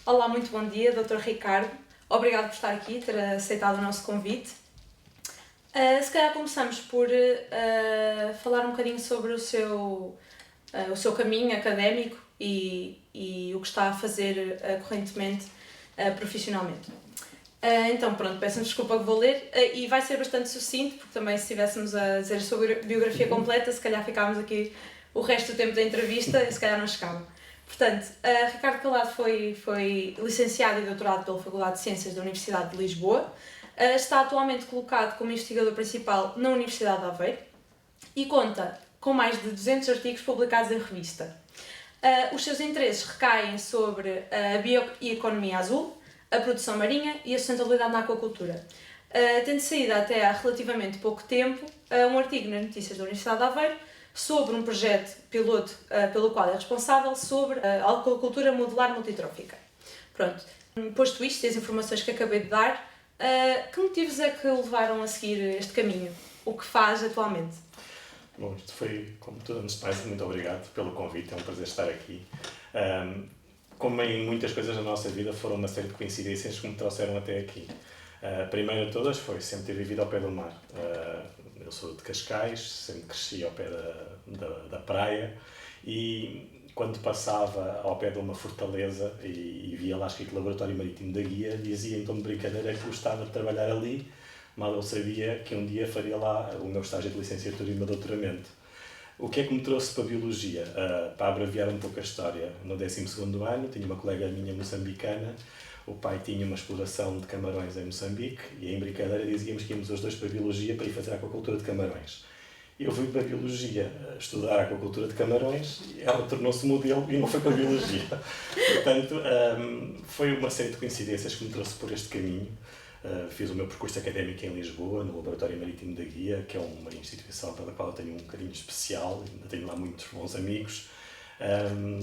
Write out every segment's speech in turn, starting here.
Olá, muito bom dia, Dr. Ricardo. Obrigado por estar aqui, ter aceitado o nosso convite. Se calhar começamos por falar um bocadinho sobre o seu caminho académico e o que está a fazer correntemente profissionalmente. Então, pronto, peço-me desculpa que vou ler e vai ser bastante sucinto, porque também se estivéssemos a dizer sobre a biografia completa, se calhar ficávamos aqui o resto do tempo da entrevista e se calhar não chegava. Portanto, Ricardo Calado foi licenciado e doutorado pela Faculdade de Ciências da Universidade de Lisboa, está atualmente colocado como investigador principal na Universidade de Aveiro e conta com mais de 200 artigos publicados em revista. Os seus interesses recaem sobre a bioeconomia azul, a produção marinha e a sustentabilidade na aquacultura. Tendo saído até há relativamente pouco tempo um artigo nas notícias da Universidade de Aveiro sobre um projeto piloto pelo qual é responsável sobre a aquacultura modular multitrófica. Pronto, posto isto e as informações que acabei de dar, que motivos é que o levaram a seguir este caminho? O que faz atualmente? Bom, isto foi, como tudo, antes de mais, muito obrigado pelo convite, é um prazer estar aqui. Como em muitas coisas da nossa vida, foram uma série de coincidências que me trouxeram até aqui. A primeira de todas foi sempre ter vivido ao pé do mar. Eu sou de Cascais, sempre cresci ao pé da praia e quando passava ao pé de uma fortaleza e via lá escrito Laboratório Marítimo da Guia, dizia em tom de brincadeira que gostava de trabalhar ali, mal eu sabia que um dia faria lá o meu estágio de licenciatura e o meu doutoramento. O que é que me trouxe para a Biologia? Para abreviar um pouco a história, no 12º ano tinha uma colega minha moçambicana, o pai tinha uma exploração de camarões em Moçambique e em brincadeira dizíamos que íamos os dois para a Biologia para ir fazer a aquacultura de camarões. Eu fui para a Biologia estudar a aquacultura de camarões e ela tornou-se modelo e não foi para a Biologia. Portanto, foi uma série de coincidências que me trouxe por este caminho. Fiz o meu percurso académico em Lisboa, no Laboratório Marítimo da Guia, que é uma instituição pela qual eu tenho um carinho especial, ainda tenho lá muitos bons amigos.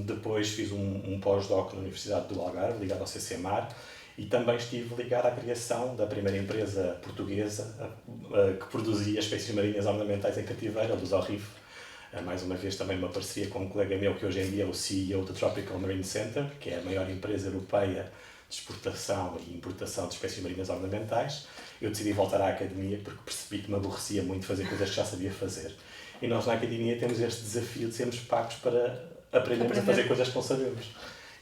Depois fiz um pós-doc na Universidade do Algarve, ligado ao CCMAR, e também estive ligado à criação da primeira empresa portuguesa que produzia espécies marinhas ornamentais em cativeiro, a Lusorrif. Mais uma vez também uma parceria com um colega meu que hoje em dia é o CEO da Tropical Marine Center, que é a maior empresa europeia de exportação e importação de espécies marinhas ornamentais. Eu decidi voltar à academia porque percebi que me aborrecia muito fazer coisas que já sabia fazer. E nós na academia temos este desafio de sermos pagos para aprendermos a fazer coisas que não sabemos.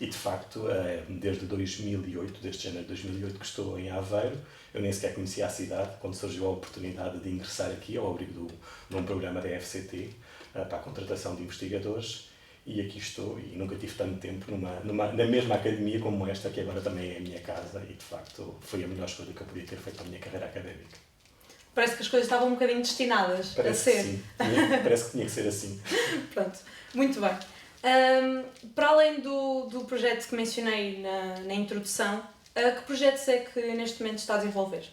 E de facto, desde 2008, desde janeiro de 2008 que estou em Aveiro, eu nem sequer conhecia a cidade, quando surgiu a oportunidade de ingressar aqui ao abrigo de um programa da FCT para a contratação de investigadores. E aqui estou e nunca tive tanto tempo na mesma academia como esta, que agora também é a minha casa, e de facto foi a melhor escolha que eu podia ter feito para a minha carreira académica. Parece que as coisas estavam um bocadinho destinadas a ser. Sim. Parece que tinha que ser assim. Pronto, muito bem. Para além do projeto que mencionei na introdução, que projetos é que neste momento está a desenvolver?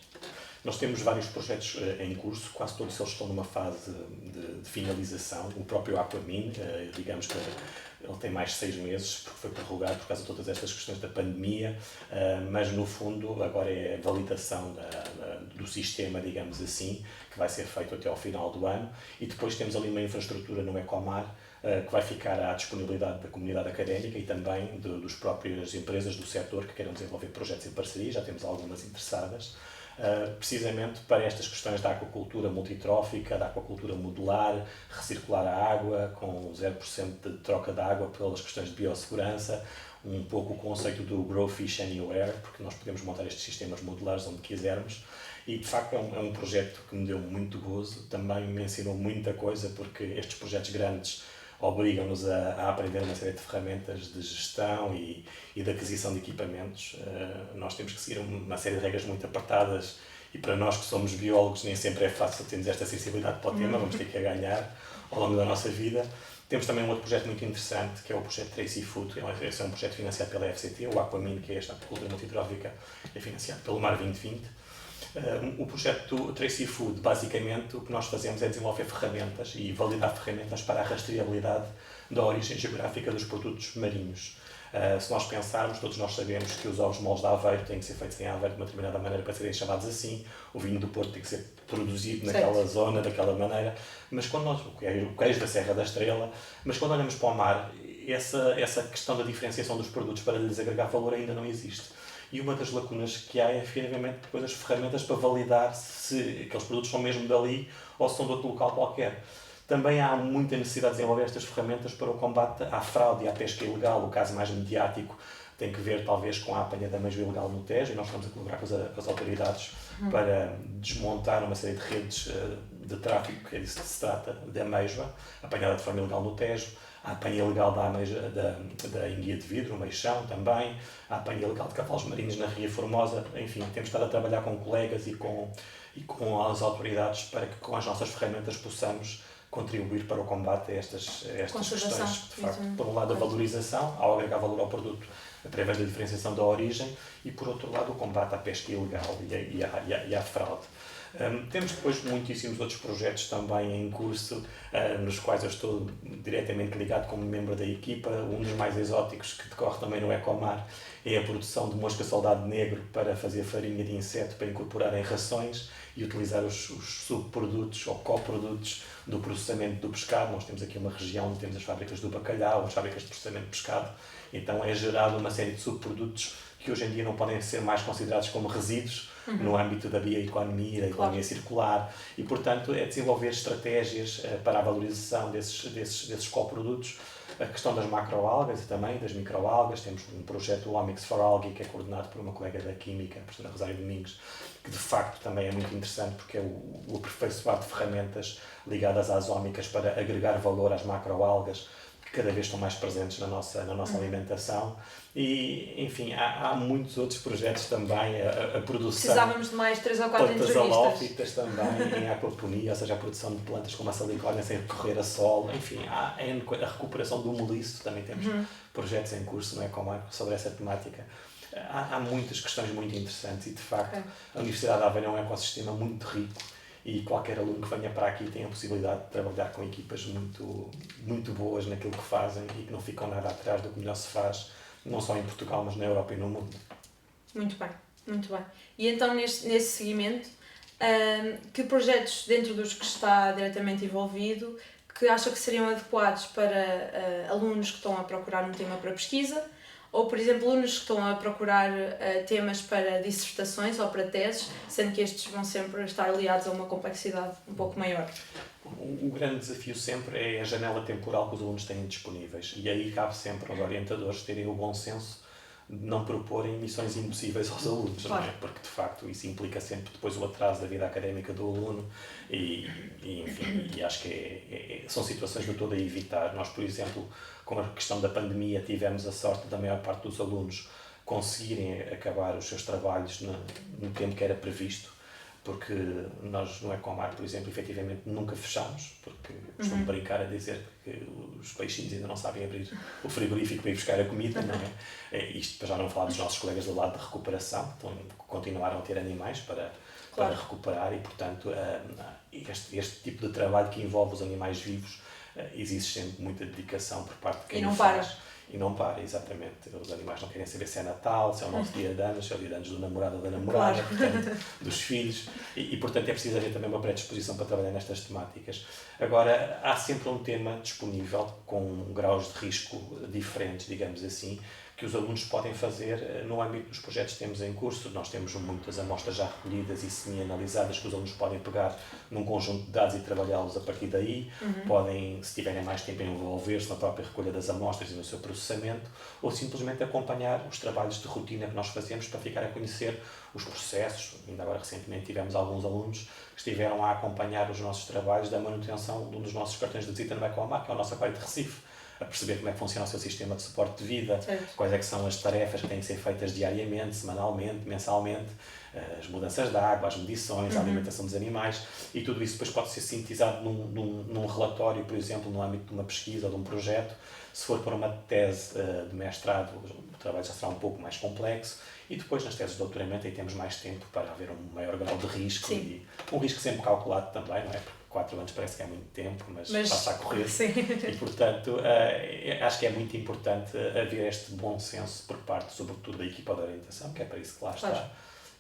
Nós temos vários projetos em curso, quase todos eles estão numa fase de finalização. O próprio Aquamin, digamos que ele tem mais 6 meses, porque foi prorrogado por causa de todas estas questões da pandemia, mas no fundo agora é a validação do sistema, digamos assim, que vai ser feito até ao final do ano. E depois temos ali uma infraestrutura no Ecomar, que vai ficar à disponibilidade da comunidade académica e também dos próprias empresas do setor que queiram desenvolver projetos em parceria. Já temos algumas interessadas. Precisamente para estas questões da aquacultura multitrófica, da aquacultura modular, recircular a água com 0% de troca de água pelas questões de biossegurança, um pouco o conceito do Grow Fish Anywhere, porque nós podemos montar estes sistemas modulares onde quisermos. E de facto é um projeto que me deu muito gozo, também me ensinou muita coisa, porque estes projetos grandes obrigam-nos a aprender uma série de ferramentas de gestão e de aquisição de equipamentos. Nós temos que seguir uma série de regras muito apertadas e para nós que somos biólogos nem sempre é fácil termos esta sensibilidade para o tema, vamos ter que a ganhar ao longo da nossa vida. Temos também um outro projeto muito interessante, que é o projeto Tracy Food. Esse é um projeto financiado pela FCT, o Aquamin, que é esta aquacultura multitrófica, é financiado pelo Mar 2020. O projeto Tracy Food, basicamente, o que nós fazemos é desenvolver ferramentas e validar ferramentas para a rastreabilidade da origem geográfica dos produtos marinhos. Se nós pensarmos, todos nós sabemos que os ovos moles de Aveiro têm que ser feitos em Aveiro de uma determinada maneira para serem chamados assim, o vinho do Porto tem que ser produzido naquela zona, daquela maneira, mas quando nós, o queijo da Serra da Estrela, mas quando olhamos para o mar, essa questão da diferenciação dos produtos para lhes agregar valor ainda não existe. E uma das lacunas que há é, efetivamente, depois as ferramentas para validar se aqueles produtos são mesmo dali ou se são de outro local qualquer. Também há muita necessidade de desenvolver estas ferramentas para o combate à fraude e à pesca ilegal. O caso mais mediático tem que ver, talvez, com a apanha da ameijoa ilegal no Tejo, e nós estamos a colaborar com as autoridades para desmontar uma série de redes de tráfico, que é disso que se trata, de ameijoa, apanhada de forma ilegal no Tejo, a apanha ilegal da enguia de vidro, no Meixão também, a apanha ilegal de cavalos marinhos na Ria Formosa. Enfim, temos estado a trabalhar com colegas e com as autoridades para que, com as nossas ferramentas, possamos contribuir para o combate a estas questões. De facto, por um lado, a valorização, ao agregar valor ao produto através da diferenciação da origem, e, por outro lado, o combate à pesca ilegal e à fraude. Temos depois muitíssimos outros projetos também em curso, nos quais eu estou diretamente ligado como membro da equipa. Um dos mais exóticos, que decorre também no Ecomar, é a produção de mosca soldado negro para fazer farinha de inseto para incorporar em rações e utilizar os subprodutos ou coprodutos do processamento do pescado. Nós temos aqui uma região onde temos as fábricas do bacalhau, as fábricas de processamento de pescado, então é gerado uma série de subprodutos que hoje em dia não podem ser mais considerados como resíduos no âmbito da bioeconomia, da economia circular, e, portanto, é desenvolver estratégias para a valorização desses coprodutos. A questão das macroalgas e também das microalgas, temos um projeto, o Omics for Algae, que é coordenado por uma colega da Química, a professora Rosário Domingos, que de facto também é muito interessante porque é o aperfeiçoar de ferramentas ligadas às ómicas para agregar valor às macroalgas, que cada vez estão mais presentes na nossa alimentação. E, enfim, há muitos outros projetos também, a produção... Precisávamos de mais 3 ou 4 plantas entrevistas. halófitas também, em aquaponia, ou seja, a produção de plantas como a salicónia sem recorrer a sol. Enfim, a recuperação do moliço, também temos projetos em curso, não é, sobre essa temática. Há muitas questões muito interessantes e, de facto, a Universidade de Aveiro é um ecossistema muito rico, e qualquer aluno que venha para aqui tem a possibilidade de trabalhar com equipas muito boas naquilo que fazem e que não ficam nada atrás do que melhor se faz, não só em Portugal, mas na Europa e no mundo. Muito bem, muito bem. E então, nesse seguimento, que projetos, dentro dos que está diretamente envolvido, que acha que seriam adequados para alunos que estão a procurar um tema para pesquisa, ou, por exemplo, alunos que estão a procurar temas para dissertações ou para teses, sendo que estes vão sempre estar aliados a uma complexidade um pouco maior? O grande desafio sempre é a janela temporal que os alunos têm disponíveis, e aí cabe sempre aos orientadores terem o bom senso de não proporem missões impossíveis aos alunos, claro. Não é? Porque, de facto, isso implica sempre depois o atraso da vida académica do aluno enfim, e acho que são situações de todo a evitar. Nós, por exemplo, com a questão da pandemia, tivemos a sorte da maior parte dos alunos conseguirem acabar os seus trabalhos no tempo que era previsto, porque nós no Ecomar, por exemplo, efetivamente nunca fechamos, porque costumo brincar a dizer que os peixinhos ainda não sabem abrir o frigorífico para ir buscar a comida, não é? Isto para já não falar dos nossos colegas do lado de recuperação, então continuaram a ter animais para recuperar, e, portanto, este tipo de trabalho que envolve os animais vivos, exige sempre muita dedicação por parte de quem o faz. E não para, exatamente. Os animais não querem saber se é Natal, se é o nosso dia de anos, se é o dia de anos do namorado ou da namorada, portanto, dos filhos. E, portanto, é preciso haver também uma predisposição para trabalhar nestas temáticas. Agora, há sempre um tema disponível com graus de risco diferentes, digamos assim, que os alunos podem fazer no âmbito dos projetos que temos em curso. Nós temos muitas amostras já recolhidas e semi-analisadas que os alunos podem pegar num conjunto de dados e trabalhá-los a partir daí. Podem, se tiverem mais tempo, envolver-se na própria recolha das amostras e no seu processamento, ou simplesmente acompanhar os trabalhos de rotina que nós fazemos para ficar a conhecer os processos. Ainda agora, recentemente, tivemos alguns alunos que estiveram a acompanhar os nossos trabalhos da manutenção de um dos nossos cartões de visita no Ecomar, que é o nosso aquário de Recife, a perceber como é que funciona o seu sistema de suporte de vida, quais é que são as tarefas que têm que ser feitas diariamente, semanalmente, mensalmente, as mudanças de água, as medições, a alimentação dos animais, e tudo isso depois pode ser sintetizado num relatório, por exemplo, no âmbito de uma pesquisa ou de um projeto. Se for para uma tese de mestrado, o trabalho já será um pouco mais complexo, e depois nas teses de doutoramento aí temos mais tempo para haver um maior grau de risco, e um risco sempre calculado também, não é? Porque 4 anos parece que é muito tempo, mas passa a correr. Sim. E, portanto, acho que é muito importante haver este bom senso por parte, sobretudo, da equipa de orientação, que é para isso que lá está.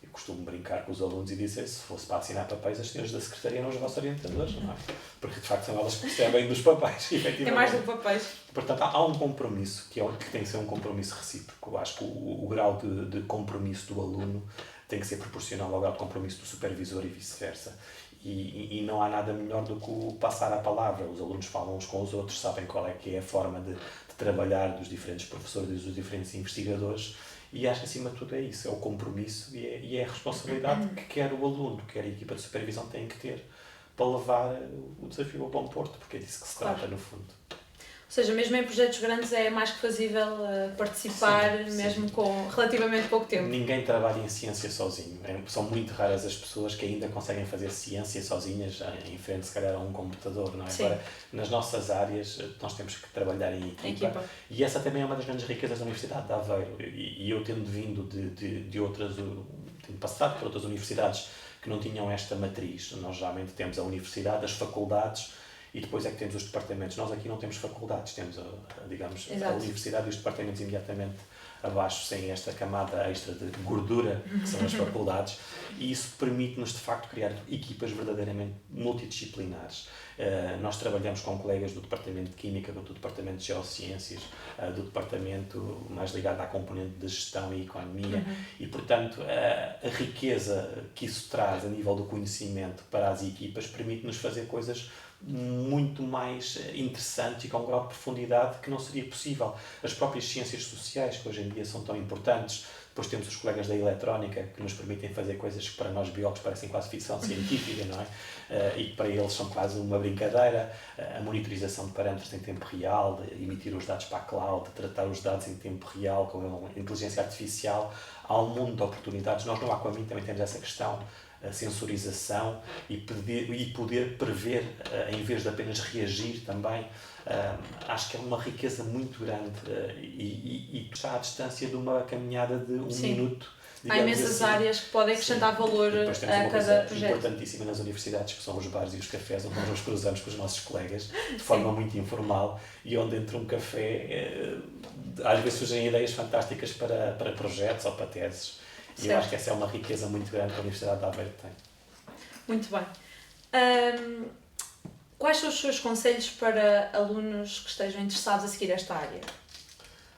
E, costumo brincar com os alunos e dizer, se fosse para assinar papéis, as senhoras da secretaria eram os vossos orientadores, não é? Porque de facto são elas que percebem dos papéis, efetivamente. É mais do que papéis. Portanto, há um compromisso, que tem que ser um compromisso recíproco. Eu acho que o grau de compromisso do aluno tem que ser proporcional ao grau de compromisso do supervisor e vice-versa. E não há nada melhor do que o passar a palavra. Os alunos falam uns com os outros, sabem qual é que é a forma de trabalhar dos diferentes professores e dos diferentes investigadores, e acho que acima de tudo é isso, é o compromisso e é a responsabilidade que quer o aluno, quer a equipa de supervisão tem que ter para levar o desafio ao bom porto, porque é disso que se trata, no fundo. Ou seja, mesmo em projetos grandes é mais que fazível participar, sim, mesmo sim, com relativamente pouco tempo. Ninguém trabalha em ciência sozinho. São muito raras as pessoas que ainda conseguem fazer ciência sozinhas em frente, se calhar, a um computador, não é? Sim. Agora, nas nossas áreas, nós temos que trabalhar em equipa. E essa também é uma das grandes riquezas da Universidade de Aveiro. E eu tendo vindo de outras, tendo passado por outras universidades que não tinham esta matriz. Nós geralmente temos a universidade, as faculdades, e depois é que temos os departamentos. Nós aqui não temos faculdades, temos digamos, a universidade e os departamentos imediatamente abaixo, sem esta camada extra de gordura, que são as faculdades, e isso permite-nos, de facto, criar equipas verdadeiramente multidisciplinares. Nós trabalhamos com colegas do Departamento de Química, do Departamento de Geociências, do Departamento mais ligado à componente de Gestão e Economia, e, portanto, a riqueza que isso traz a nível do conhecimento para as equipas permite-nos fazer coisas muito mais interessantes e com um grau de profundidade que não seria possível. As próprias ciências sociais, que hoje em dia são tão importantes, depois temos os colegas da eletrónica, que nos permitem fazer coisas que para nós biólogos parecem quase ficção científica, não é? E que para eles são quase uma brincadeira. A monitorização de parâmetros em tempo real, emitir os dados para a cloud, tratar os dados em tempo real com a inteligência artificial. Há um mundo de oportunidades. Nós no Aquamin também temos essa questão, a sensorização e poder prever, em vez de apenas reagir também. Acho que é uma riqueza muito grande e está à distância de uma caminhada de um minuto. Há imensas áreas que podem acrescentar valor a cada projeto. Importantíssima nas universidades, que são os bares e os cafés, onde nós nos cruzamos com os nossos colegas de forma muito informal e onde entre um café às vezes surgem ideias fantásticas para projetos ou para teses. E eu acho que essa é uma riqueza muito grande que a Universidade de Aveiro tem. Muito bem. Quais são os seus conselhos para alunos que estejam interessados a seguir esta área?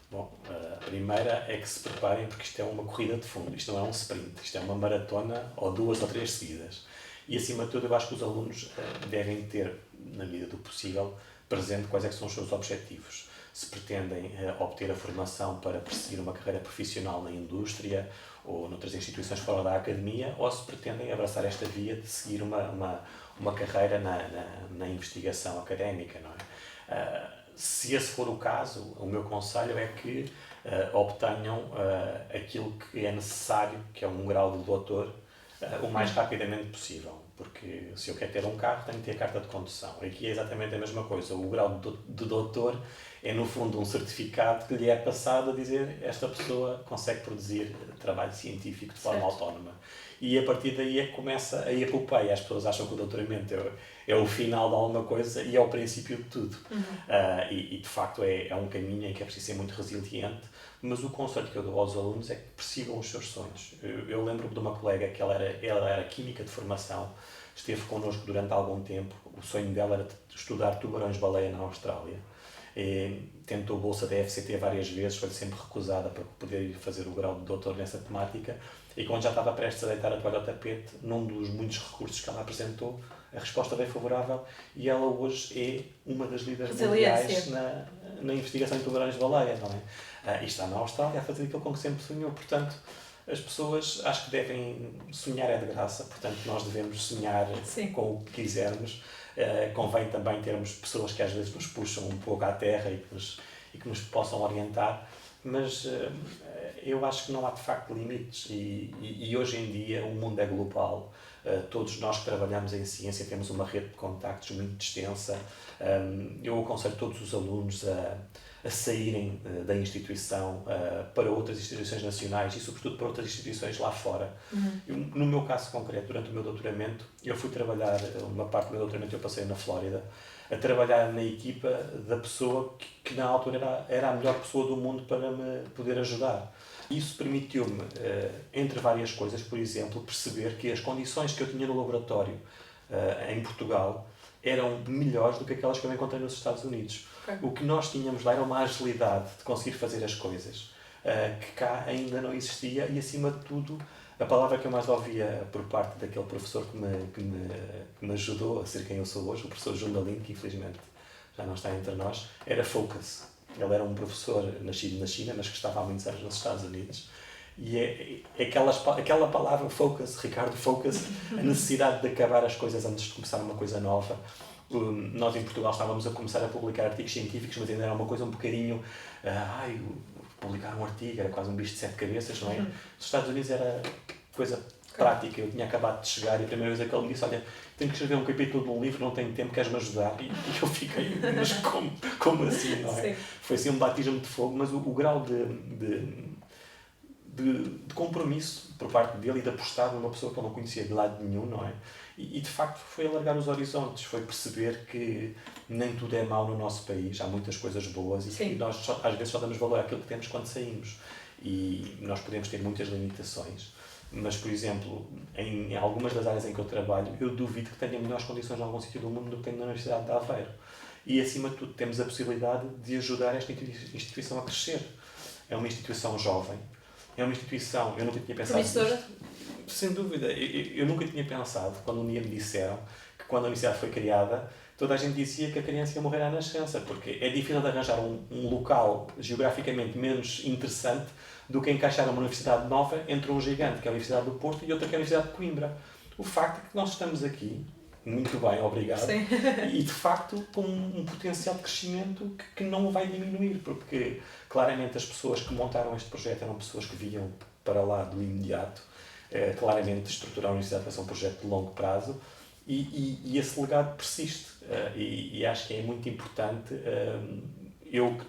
Bom, a primeira é que se preparem, porque isto é uma corrida de fundo, isto não é um sprint, isto é uma maratona ou 2 ou 3 seguidas. E acima de tudo eu acho que os alunos devem ter, na medida do possível, presente quais é que são os seus objetivos. Se pretendem obter a formação para perseguir uma carreira profissional na indústria ou noutras instituições fora da academia, ou se pretendem abraçar esta via de seguir uma carreira na investigação académica, não é? Se esse for o caso, o meu conselho é que obtenham aquilo que é necessário, que é um grau de doutor, o mais rapidamente possível. Porque se eu quero ter um carro, tenho que ter carta de condução. Aqui é exatamente a mesma coisa. O grau de doutor é, no fundo, um certificado que lhe é passado a dizer esta pessoa consegue produzir trabalho científico de forma autónoma. E a partir daí é que começa a epopeia. As pessoas acham que o doutoramento é o final de alguma coisa e é o princípio de tudo. E de facto é um caminho em que é preciso ser muito resiliente, mas o conselho que eu dou aos alunos é que persigam os seus sonhos. Eu lembro-me de uma colega que ela era química de formação, esteve connosco durante algum tempo. O sonho dela era estudar tubarões-baleia na Austrália. Tentou bolsa da FCT várias vezes, foi sempre recusada para poder fazer o grau de doutor nessa temática, e quando já estava prestes a deitar a toalha ao tapete, num dos muitos recursos que ela apresentou, a resposta veio favorável e ela hoje é uma das líderes mundiais na investigação em tubarões-baleia, não é? E está na Austrália a fazer aquilo com que sempre sonhou. Portanto, as pessoas acho que devem sonhar é de graça, portanto nós devemos sonhar com o que quisermos. Convém também termos pessoas que às vezes nos puxam um pouco à terra e que nos possam orientar, mas eu acho que não há de facto limites e hoje em dia o mundo é global. Todos nós que trabalhamos em ciência temos uma rede de contactos muito extensa. Eu aconselho todos os alunos a saírem da instituição para outras instituições nacionais e, sobretudo, para outras instituições lá fora. No meu caso concreto, durante o meu doutoramento, eu fui trabalhar, uma parte do meu doutoramento eu passei na Flórida, a trabalhar na equipa da pessoa que na altura era a melhor pessoa do mundo para me poder ajudar. Isso permitiu-me, entre várias coisas, por exemplo, perceber que as condições que eu tinha no laboratório em Portugal eram melhores do que aquelas que eu encontrei nos Estados Unidos. Okay. O que nós tínhamos lá era uma agilidade de conseguir fazer as coisas que cá ainda não existia e, acima de tudo, a palavra que eu mais ouvia por parte daquele professor que me ajudou a ser quem eu sou hoje, o professor Jun Dalin, que infelizmente já não está entre nós, era focus. Ele era um professor nascido na China, mas que estava há muitos anos nos Estados Unidos. E é aquela palavra focus, Ricardo, focus, a necessidade de acabar as coisas antes de começar uma coisa nova. Nós em Portugal estávamos a começar a publicar artigos científicos, mas ainda era uma coisa um bocadinho... publicar um artigo era quase um bicho de 7 cabeças, não é? Nos Estados Unidos era coisa prática. Eu tinha acabado de chegar e a primeira vez que ele me disse, olha, tenho que escrever um capítulo de um livro, não tenho tempo, queres-me ajudar? E eu fiquei, mas como assim, não é? Sim. Foi assim um batismo de fogo, mas o grau de compromisso por parte dele e de apostar numa pessoa que eu não conhecia de lado nenhum, não é? E de facto foi alargar os horizontes, foi perceber que nem tudo é mau no nosso país, há muitas coisas boas e nós às vezes só damos valor àquilo que temos quando saímos. E nós podemos ter muitas limitações, mas, por exemplo, em algumas das áreas em que eu trabalho, eu duvido que tenha melhores condições em algum sítio do mundo do que tem na Universidade de Aveiro. E, acima de tudo, temos a possibilidade de ajudar esta instituição a crescer. É uma instituição jovem, é uma instituição... Eu nunca tinha pensado nisto. Sem dúvida. Eu nunca tinha pensado, quando um dia me disseram que quando a universidade foi criada, toda a gente dizia que a criança ia morrer à nascença, porque é difícil de arranjar um local geograficamente menos interessante do que encaixar uma universidade nova entre um gigante, que é a Universidade do Porto, e outra que é a Universidade de Coimbra. O facto é que nós estamos aqui, muito bem, obrigado, Sim. E de facto com um potencial de crescimento que não vai diminuir, porque claramente as pessoas que montaram este projeto eram pessoas que viam para lá do imediato, claramente estruturar a universidade para ser um projeto de longo prazo, e esse legado persiste, e acho que é muito importante. Eu que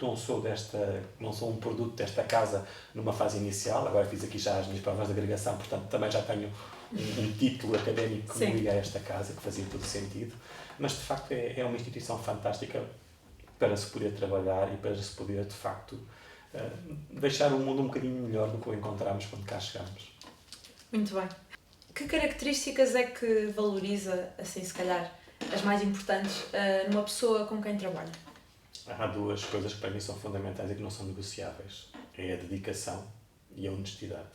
não sou um produto desta casa numa fase inicial, agora fiz aqui já as minhas provas de agregação, portanto também já tenho um título académico que me liga a esta casa, que fazia todo sentido, mas de facto é uma instituição fantástica para se poder trabalhar e para se poder de facto deixar o mundo um bocadinho melhor do que o encontramos quando cá chegamos. Muito bem. Que características é que valoriza, assim se calhar, as mais importantes numa pessoa com quem trabalha? Há duas coisas que para mim são fundamentais e que não são negociáveis. É a dedicação e a honestidade.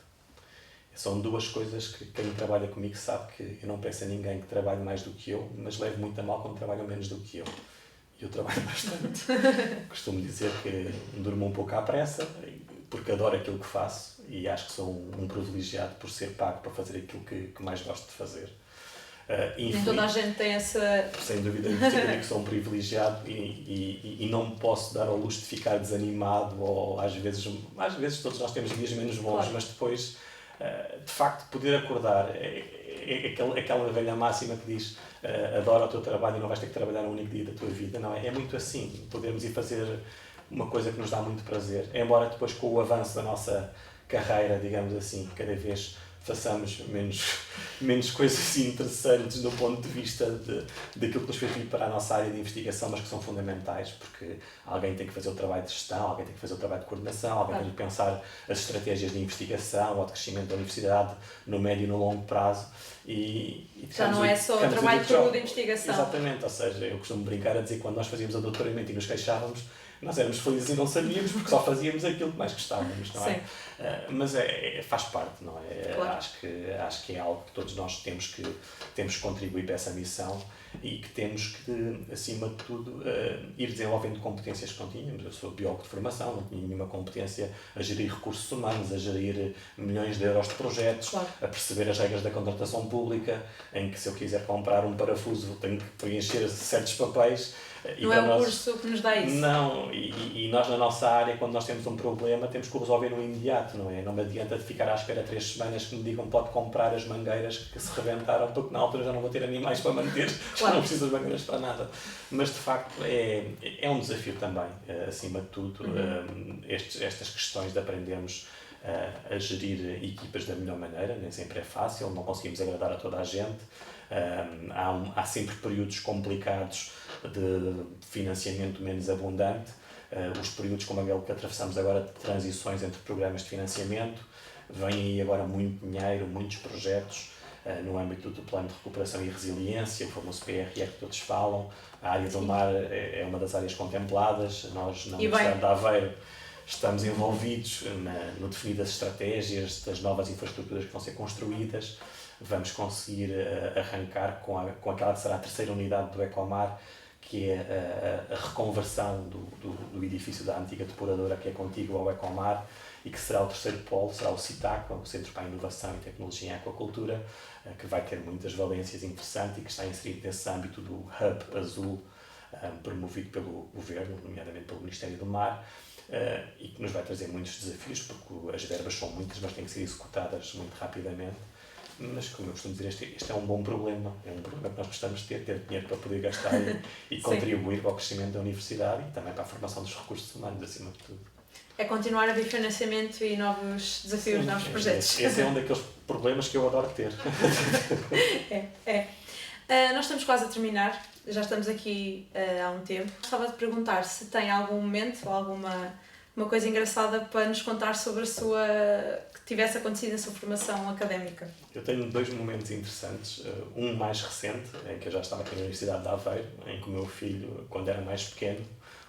São duas coisas que quem trabalha comigo sabe que eu não peço a ninguém que trabalhe mais do que eu, mas levo muito a mal quando trabalham menos do que eu. E eu trabalho bastante. Costumo dizer que durmo um pouco à pressa, porque adoro aquilo que faço e acho que sou um privilegiado por ser pago para fazer aquilo que mais gosto de fazer. Nem toda a gente tem essa... Sem dúvida, eu que sou um privilegiado e não me posso dar ao luxo de ficar desanimado, ou às vezes todos nós temos dias menos bons, claro. Mas depois, de facto, poder acordar, aquela velha máxima que diz adora o teu trabalho e não vais ter que trabalhar um único dia da tua vida, não é? É muito assim, podermos ir fazer uma coisa que nos dá muito prazer, embora depois com o avanço da nossa carreira, digamos assim, cada vez façamos menos coisas interessantes do ponto de vista daquilo que nos fez vir para a nossa área de investigação, mas que são fundamentais, porque alguém tem que fazer o trabalho de gestão, alguém tem que fazer o trabalho de coordenação, alguém tem que pensar as estratégias de investigação ou de crescimento da universidade no médio e no longo prazo. Já não é só o trabalho de investigação. Exatamente, ou seja, eu costumo brincar a dizer que quando nós fazíamos o doutoramento e nos queixávamos, nós éramos felizes e não sabíamos porque só fazíamos aquilo que mais gostávamos, não é? Mas faz parte, não é? Claro. Acho que é algo que todos nós temos que contribuir para essa missão e que temos que, acima de tudo, ir desenvolvendo competências que não tínhamos. Eu sou biólogo de formação, não tinha nenhuma competência a gerir recursos humanos, a gerir milhões de euros de projetos, claro. A perceber as regras da contratação pública, em que se eu quiser comprar um parafuso tenho que preencher certos papéis. Não é um curso que nos dá isso? Não, e nós na nossa área, quando nós temos um problema, temos que o resolver no imediato. imediato, não é? Não me adianta de ficar à espera 3 semanas que me digam pode comprar as mangueiras que se rebentaram, porque na altura já não vou ter animais para manter, já não preciso das mangueiras para nada. Mas de facto é um desafio também, acima de tudo, estas questões de aprendermos a gerir equipas da melhor maneira, nem sempre é fácil, não conseguimos agradar a toda a gente, há sempre períodos complicados de financiamento menos abundante, os períodos como aquele que atravessamos agora de transições entre programas de financiamento, vem aí agora muito dinheiro, muitos projetos no âmbito do Plano de Recuperação e Resiliência, o famoso PRR que todos falam. A área do mar é uma das áreas contempladas, nós na Universidade de Aveiro estamos envolvidos no definir das estratégias, das novas infraestruturas que vão ser construídas. Vamos conseguir arrancar com aquela que será a terceira unidade do Ecomar, que é a reconversão do edifício da antiga depuradora, que é contígua ao Ecomar, e que será o terceiro polo, será o CITAC, o Centro para a Inovação e Tecnologia em Aquacultura, que vai ter muitas valências interessantes e que está inserido nesse âmbito do Hub Azul, promovido pelo Governo, nomeadamente pelo Ministério do Mar, e que nos vai trazer muitos desafios, porque as verbas são muitas, mas têm que ser executadas muito rapidamente. Mas, como eu costumo dizer, este é um bom problema. É um problema que nós gostamos de ter dinheiro para poder gastar e contribuir para o crescimento da universidade e também para a formação dos recursos humanos, acima de tudo. É continuar a haver financiamento e novos desafios, novos projetos. Esse é um daqueles problemas que eu adoro ter. Nós estamos quase a terminar, já estamos aqui há um tempo. Gostava de perguntar se tem algum momento ou alguma coisa engraçada para nos contar sobre que tivesse acontecido na sua formação académica. Eu tenho 2 momentos interessantes. Um mais recente, em que eu já estava aqui na Universidade de Aveiro, em que o meu filho, quando era mais pequeno,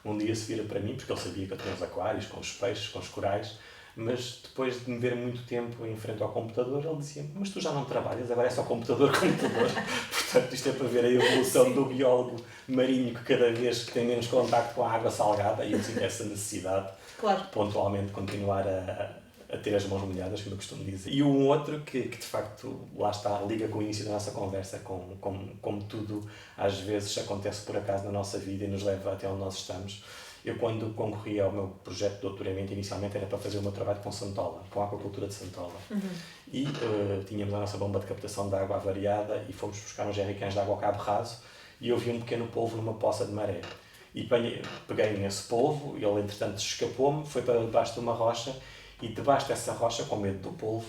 um dia se vira para mim, porque ele sabia que eu tinha os aquários, com os peixes, com os corais, mas depois de me ver muito tempo em frente ao computador, ele dizia: mas tu já não trabalhas, agora é só computador. Portanto, isto é para ver a evolução do biólogo marinho, que cada vez tem menos contacto com a água salgada, e eu sinto essa necessidade de pontualmente continuar a ter as mãos molhadas, como eu costumo dizer. E um outro que de facto, lá está, liga com o início da nossa conversa, como tudo às vezes acontece por acaso na nossa vida e nos leva até onde nós estamos. Eu, quando concorri ao meu projeto de doutoramento, inicialmente era para fazer o meu trabalho com Santola, com a aquacultura de Santola. E tínhamos a nossa bomba de captação de água avariada e fomos buscar uns jerrycans de água ao Cabo Raso e eu vi um pequeno polvo numa poça de maré. E peguei nesse polvo, ele entretanto escapou-me, foi para debaixo de uma rocha e debaixo dessa rocha, com medo do polvo,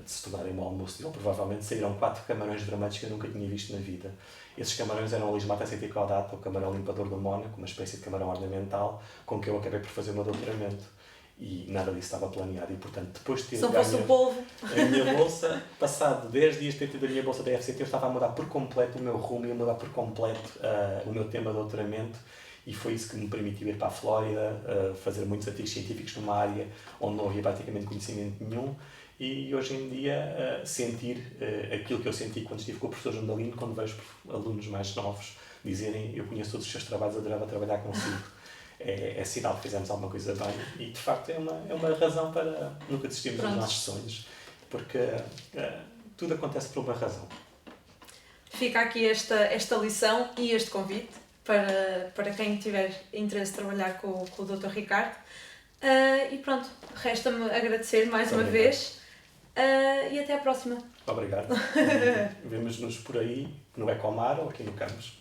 de se tornarem o almoço dele, provavelmente saíram 4 camarões vermelhos que eu nunca tinha visto na vida. Esses camarões eram o Lismata ceticaudata, o camarão limpador do Mónaco, uma espécie de camarão ornamental, com que eu acabei por fazer o meu doutoramento. E nada disso estava planeado e, portanto, depois de ter a minha bolsa, passado 10 dias de ter tido a minha bolsa da FCT, eu estava a mudar por completo o meu rumo e a mudar por completo o meu tema de doutoramento. E foi isso que me permitiu ir para a Flórida, fazer muitos artigos científicos numa área onde não havia praticamente conhecimento nenhum e hoje em dia sentir aquilo que eu senti quando estive com o professor Jandalino, quando vejo alunos mais novos dizerem: eu conheço todos os seus trabalhos, adorava trabalhar consigo. É sinal que fizemos alguma coisa bem e de facto é uma razão para nunca desistirmos dos nossos sonhos, porque tudo acontece por uma razão. Fica aqui esta lição e este convite para quem tiver interesse em trabalhar com o Dr. Ricardo. E pronto, resta-me agradecer mais uma vez e até à próxima. Obrigado. Vemo-nos por aí, no Ecomar ou aqui no campus.